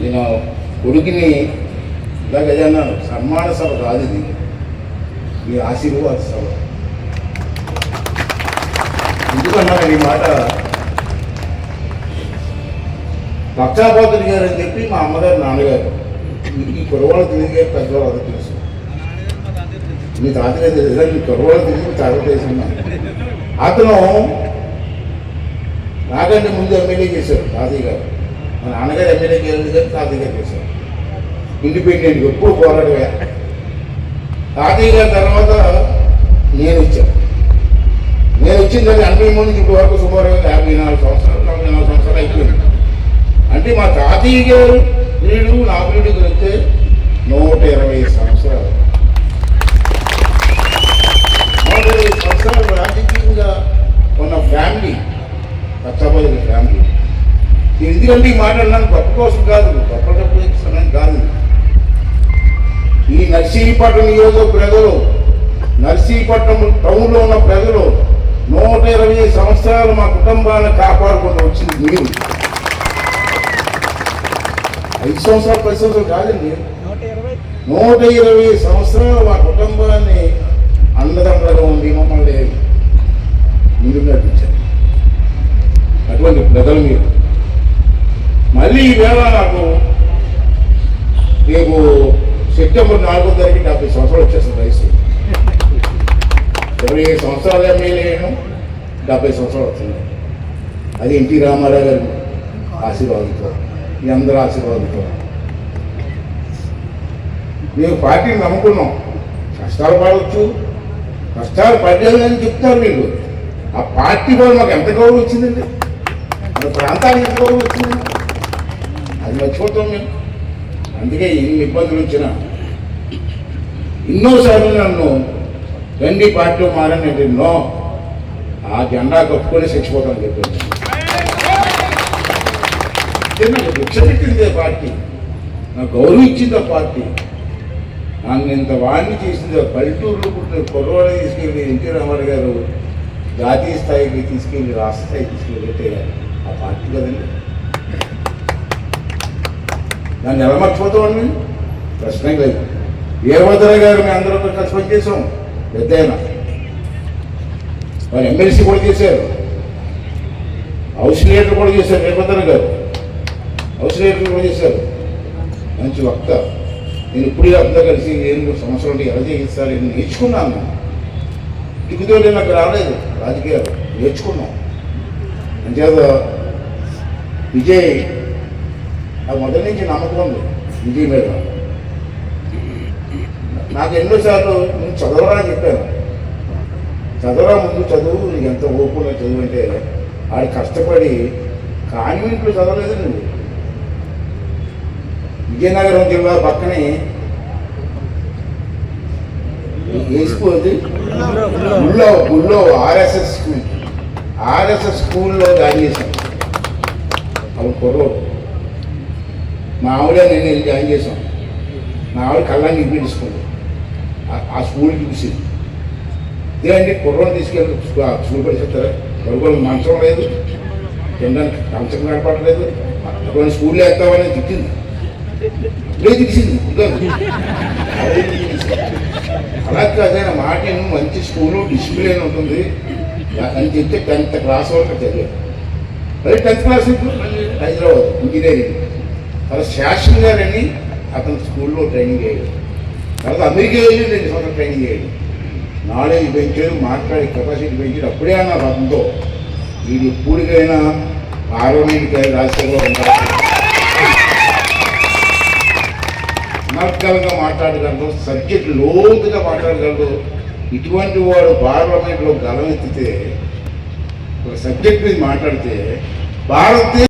నేను కొడుకుని ఇలాగ అన్నాను, సన్మాన సభ కాదు ఇది, మీ ఆశీర్వాద సభ. ఎందుకన్నాను ఈ మాట, పక్షాపాతుడు గారు అని చెప్పి మా అమ్మగారు నాన్నగారు, ఈ కురవాళ్ళు తిరిగి పెద్దవాళ్ళు అది తెలుసు, మీ తాతగారు తెలియదు, మీ కురవాళ్ళు తిరిగి చాలా తెలుసున్నాను. అతను నాకంటే ముందు ఎమ్మెల్యే చేశారు తాతయ్య గారు, మా నాన్నగారు ఎమ్మెల్యే చేయలేదు కానీ తాతయ్య గారు చేశారు. ఇండిపెండెంట్ ఎప్పుడు పోరాడమే. తాతయ్య గారి తర్వాత నేను వచ్చాను. నేను వచ్చిన తర్వాత 83 నుంచి ఇప్పుడు వరకు సుమారు 54 సంవత్సరాలు 44 సంవత్సరాలు అయిపోయింది. అంటే మా తాతయ్య గారు వీడు నా వీడు కలిపితే 120 సంవత్సరాలు. 120 సంవత్సరాలు రాజకీయంగా ఉన్న ఫ్యామిలీ పచ్చబోయే ఫ్యామిలీ. ఎందుకంటే ఈ మాట అన్నాను గొప్ప కోసం కాదు, గొప్ప సమయం కాదు. ఈ నర్సీపట్నం నియోజక ప్రజలు, నర్సీపట్నం టౌన్లో ఉన్న ప్రజలు 120 సంవత్సరాలు మా కుటుంబాన్ని కాపాడుకుంటూ వచ్చింది మీరు. 5 సంవత్సరాలు 10 సంవత్సరాలు కాదండి, 120 సంవత్సరాలు మా కుటుంబాన్ని అన్నదమ్ములుగా ఉండి మమ్మల్ని ముందుకు నడిపించారు. అటువంటి ప్రజలు మీరు. మళ్ళీ ఈవేళ నాకు రేపు సెప్టెంబర్ 4వ తారీఖు 70 సంవత్సరాలు వచ్చేస్తుంది వయసు. 27 సంవత్సరాలు ఎమ్మెల్యేను, 70 సంవత్సరాలు వస్తుంది. అది ఎన్టీ రామారావు గారి ఆశీర్వాదంతో, మీ అందరూ ఆశీర్వాదంతో మేము పార్టీని నమ్ముకున్నాం. కష్టాలు పడవచ్చు, కష్టాలు పడ్డాలని చెప్తారు మీకు. ఆ పార్టీ వల్ల మాకు ఎంత గౌరవం వచ్చిందండి, మన ప్రాంతానికి ఎంత గౌరవం వచ్చిందండి, అది మర్చిపోతాం మేము. అందుకే ఎన్ని ఇబ్బందులు వచ్చినా ఎన్నోసార్లు నన్ను రండి పార్టీలో మారని నో, ఆ జెండా కప్పుకొని చచ్చిపోతాను చెప్పాను. నాకు భిక్ష పెట్టింది ఆ పార్టీ, నాకు గౌరవం ఇచ్చింది ఆ పార్టీ, నన్ను ఇంత వాడిని చేసింది. పల్లెటూరులో పుట్టిన కుర్రవాళ్ళు తీసుకెళ్ళి ఎన్టీ రామారావు గారు జాతీయ స్థాయికి తీసుకెళ్ళి రాష్ట్ర స్థాయికి తీసుకెళ్ళి ఆ పార్టీ కదండి. దాన్ని ఎలా మర్చిపోతామండి, ప్రశ్నే లేదు. వీరభద్ర గారు మేము అందరూ కలిసి పనిచేసాం. పెద్ద ఆయన వారు ఎమ్మెల్సీ కూడా చేశారు, హౌస్ లీడర్ కూడా చేశారు. వీరభద్ర గారు హౌస్ లీడర్ కూడా చేశారు. మంచి వక్త. నేను ఇప్పుడు అందరూ కలిసి ఏం సమస్యలు ఉంటే ఎలా చేయిస్తారు నేను నేర్చుకున్నాను. దిగుతో నాకు రాలేదు రాజకీయాలు, నేర్చుకున్నాం. అంచేత విజయ్ నాకు మొదటి నుంచి నమ్మకం ఉంది విజయ్ మీద. నాకు ఎన్నోసార్లు నేను చదవరా అని చెప్పాను, చదవరా ముందు చదువు, నీకు ఎంత ఓపుగా చదువు అంటే ఆడు కష్టపడి కాన్వెంట్లో చదవలేదు. నువ్వు విజయనగరం జిల్లా పక్కనే ఏ స్కూల్ అది గుళ్ళో ఆర్ఎస్ఎస్ స్కూల్, ఆర్ఎస్ఎస్ స్కూల్లో జాయిన్ చేశాను. అప్పుడు కుర్రోడు మా ఆవిడ నేను వెళ్ళి జాయిన్ చేశాం. మా ఆవిడ కళ్ళని ఇప్పించుకుంది ఆ స్కూల్ చూసి. ఇదేంటి కుర్రోని తీసుకెళ్ళి స్కూల్ పరిచెప్తారా, కొడుకోని మంచం లేదు, తినడానికి కంచం కనపడలేదు, కొన్ని స్కూల్లో వేస్తామని తిట్టింది. ఇప్పుడే తిట్టింది అలా కాదైనా మాట మంచి స్కూలు డిసిప్లిన్ ఉంటుంది అని చెప్తే 10th క్లాస్ వరకు చదివాను. అదే 10th క్లాస్ హైదరాబాద్ ఇంజనీరింగ్. తర్వాత శాసన్ గారని అతను స్కూల్లో ట్రైనింగ్ అయ్యాడు. తర్వాత అమెరికా వెళ్ళి 2 సంవత్సరాలు ట్రైనింగ్ అయ్యాడు. నాలెడ్జ్ పెంచాడు, మాట్లాడే కెపాసిటీ పెంచాడు. అప్పుడే అన్న రథంతో వీడు ఎప్పుడుకైనా పార్లమెంట్కి రాజ్యసభలో ఉంటారు, అనర్గళంగా మాట్లాడగలరు, సబ్జెక్ట్ లోతుగా మాట్లాడగలరు. ఇటువంటి వాడు పార్లమెంట్లో గలం ఎత్తితే ఒక సబ్జెక్ట్ మీద మాట్లాడితే భారతదేశ